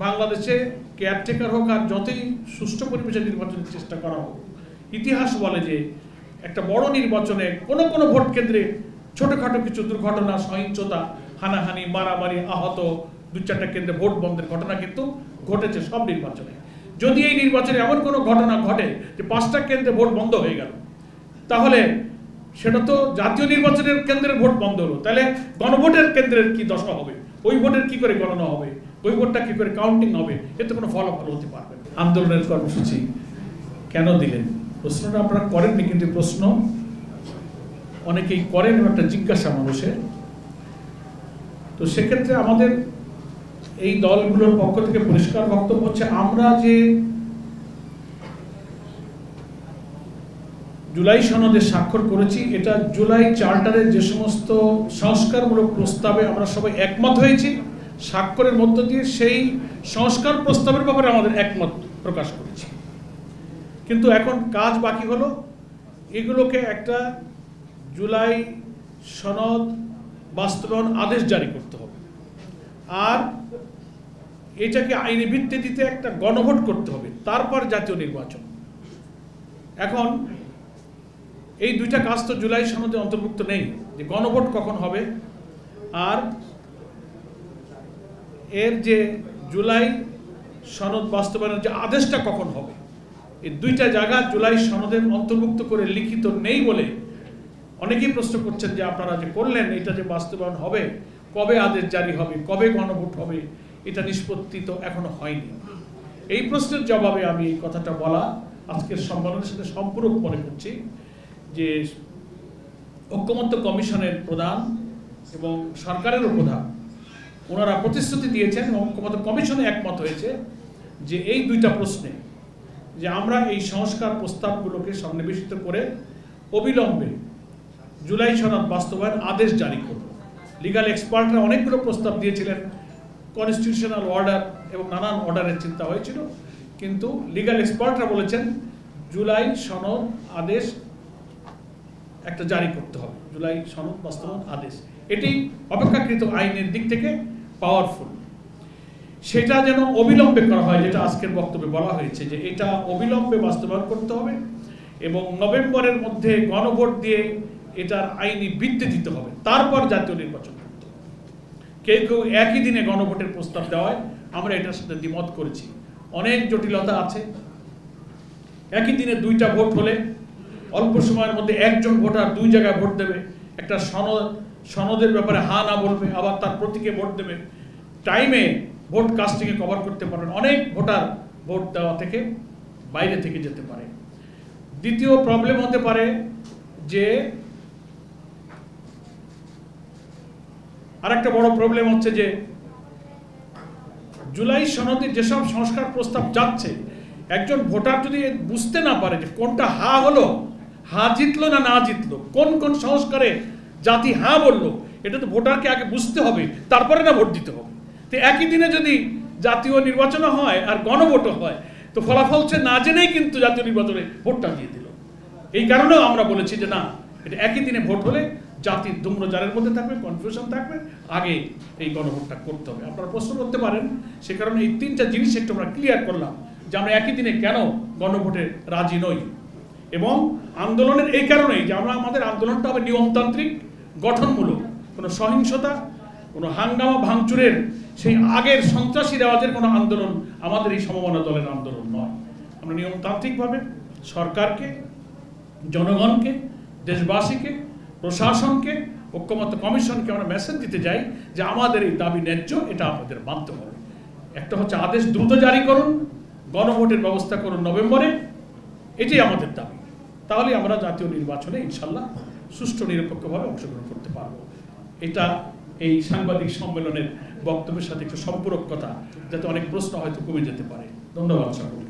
বাংলাদেশে কেয়ারটেকার হোক আর যতই সুষ্ঠু পরিবেশে নির্বাচনের চেষ্টা করা হোক, ইতিহাস বলে যে একটা বড় নির্বাচনে কোনো কোনো ভোট কেন্দ্রে ছোটখাটো কিছু দুর্ঘটনা, সহিংসতা, হানাহানি, মারামারি, আহত, 2-4টা কেন্দ্রে ভোট বন্ধের ঘটনা কিন্তু ঘটেছে সব নির্বাচনে। যদি এই নির্বাচনে এমন কোনো ঘটনা ঘটে যে 5টা কেন্দ্রে ভোট বন্ধ হয়ে গেল, তাহলে সেটা তো জাতীয় নির্বাচনের কেন্দ্রের ভোট বন্ধ হলো, তাহলে গণভোটের কেন্দ্রের কি দশা হবে, ওই ভোটের কি করে গণনা হবে, ওই ভোটটা কি করে কাউন্টিং হবে, এতে কোনো ফলাফল হতে পারবে না। আন্দোলনের কর্মসূচি কেন দিলেন, প্রশ্নটা আপনারা করেননি, কিন্তু প্রশ্ন অনেকেই করেন, একটা জিজ্ঞাসা মানুষের। তো সেক্ষেত্রে আমাদের এই দলগুলোর পক্ষ থেকে পরিষ্কার বক্তব্য হচ্ছে, আমরা যে জুলাই সনদে স্বাক্ষর করেছি, এটা জুলাই চার্টারের যে সমস্ত সংস্কারমূলক প্রস্তাবে আমরা সবাই একমত হয়েছি, স্বাক্ষরের মধ্য দিয়ে সেই সংস্কার প্রস্তাবের ব্যাপারে আমাদের একমত প্রকাশ করেছি। কিন্তু এখন কাজ বাকি হলো এগুলোকে একটা জুলাই সনদ বাস্তবায়ন আদেশ জারি করতে হবে, আর এটাকে আইনি ভিত্তিতে একটা গণভোট করতে হবে, তারপর জাতীয় নির্বাচন। এখন এই দুইটা কাজ তো জুলাই সনদে অন্তর্ভুক্ত নেই, যে গণভোট কখন হবে আর এর যে জুলাই সনদ বাস্তবায়নের যে আদেশটা কখন হবে, এই দুইটা জায়গা জুলাই সনদের অন্তর্ভুক্ত করে লিখিত নেই বলে অনেকেই প্রশ্ন করছেন যে আপনারা যে করলেন এটা যে বাস্তবায়ন হবে, কবে আদেশ জারি হবে, কবে গণভোট হবে, এটা নিষ্পত্তি তো এখনো হয়নি। এই প্রশ্নের জবাবে আমি এই কথাটা বলা আজকের সম্মেলনের সাথে সম্পূরক মনে করছি যে ঐক্যমত্য কমিশনের প্রধান এবং সরকারেরও প্রধান ওনারা প্রতিশ্রুতি দিয়েছেন এবং ঐক্যমত্য কমিশনে একমত হয়েছে যে এই দুইটা প্রশ্নে যে আমরা এই সংস্কার প্রস্তাবগুলোকে সন্নিবেশিত করে অবিলম্বে জুলাই সনদ বাস্তবায়ন আদেশ জারি করব। লিগাল এক্সপার্টরা অনেকগুলো প্রস্তাব দিয়েছিলেন, কনস্টিটিউশনাল অর্ডার এবং নানান অর্ডারের চিন্তা হয়েছিল, কিন্তু লিগাল এক্সপার্টরা বলেছেন জুলাই সনদ আদেশ একটা জারি করতে হবে, জুলাই সনদ বাস্তবায়ন আদেশ। এটি অপেক্ষাকৃত আইনের দিক থেকে পাওয়ারফুল, সেটা যেন অবিলম্বে করা হয়, যেটা আজকের বক্তব্যে বলা হয়েছে যে এটা অবিলম্বে বাস্তবায়ন করতে হবে এবং নভেম্বরের মধ্যে গণভোট দিয়ে এটার আইনি ভিত্তি দিতে হবে, তারপর জাতীয় নির্বাচন করতে হবে। কেউ কেউ একই দিনে গণভোটের প্রস্তাব দেওয়ায় আমরা এটার সাথে দ্বিমত করেছি। অনেক জটিলতা আছে, একই দিনে 2টা ভোট হলে অল্প সময়ের মধ্যে একজন ভোটার 2 জায়গায় ভোট দেবে, একটা সনদের ব্যাপারে হা না বলবে, আবার তার প্রতীকে ভোট দেবে, টাইমে ভোট কাস্টিংয়ে কভার করতে পারবেন, অনেক ভোটার ভোট দেওয়া থেকে বাইরে থেকে যেতে পারে। দ্বিতীয় প্রবলেম হতে পারে যে আরেকটা বড় প্রবলেম হচ্ছে যে জুলাই সনদে যেসব সংস্কার প্রস্তাব যাচ্ছে, একজন ভোটার যদি বুঝতে না পারে যে কোনটা হা হলো, হা জিতলো না না জিতলো, কোন কোন সংস্কারে জাতি হা বললো, এটা তো ভোটারকে আগে বুঝতে হবে, তারপরে না ভোট দিতে হবে। তো একই দিনে যদি জাতীয় নির্বাচন হয় আর গণভোটও হয়, তো ফলাফল সে না জেনেই কিন্তু জাতীয় নির্বাচনে ভোটটা দিয়ে দিল। এই কারণেও আমরা বলেছি যে না, এটা একই দিনে ভোট হলে জাতির ধূম্রজালের মধ্যে থাকবে, কনফিউশন থাকবে, আগে এই গণভোটটা করতে হবে। আপনারা প্রশ্ন করতে পারেন, সে কারণে এই 3টা জিনিস একটু আমরা ক্লিয়ার করলাম যে আমরা একই দিনে কেন গণভোটে রাজি নই। এবং আন্দোলনের এই কারণেই যে আমরা আমাদের আন্দোলনটা হবে নিয়মতান্ত্রিক, গঠনমূলক, কোনো সহিংসতা, কোনো হাঙ্গামা ভাঙচুরের সেই আগের সন্ত্রাসী রেওয়াজের কোনো আন্দোলন আমাদের এই সমমনা দলের আন্দোলন নয়। আমরা নিয়মতান্ত্রিকভাবে সরকারকে, জনগণকে, দেশবাসীকে, প্রশাসনকে, ঐক্যমত্য কমিশনকে আমরা মেসেজ দিতে যাই যে আমাদের এই দাবি ন্যায্য, এটা আমাদের মানতে হবে। একটা হচ্ছে আদেশ দ্রুত জারি করুন, গণভোটের ব্যবস্থা করুন নভেম্বরে, এটাই আমাদের দাবি। তাহলে আমরা জাতীয় নির্বাচনে ইনশাল্লাহ সুষ্ঠু নিরপেক্ষভাবে অংশগ্রহণ করতে পারব। এটা এই সাংবাদিক সম্মেলনের বক্তব্যের সাথে একটু সম্পূরক কথা, যাতে অনেক প্রশ্ন হয়তো কমে যেতে পারে। ধন্যবাদ সকলকে।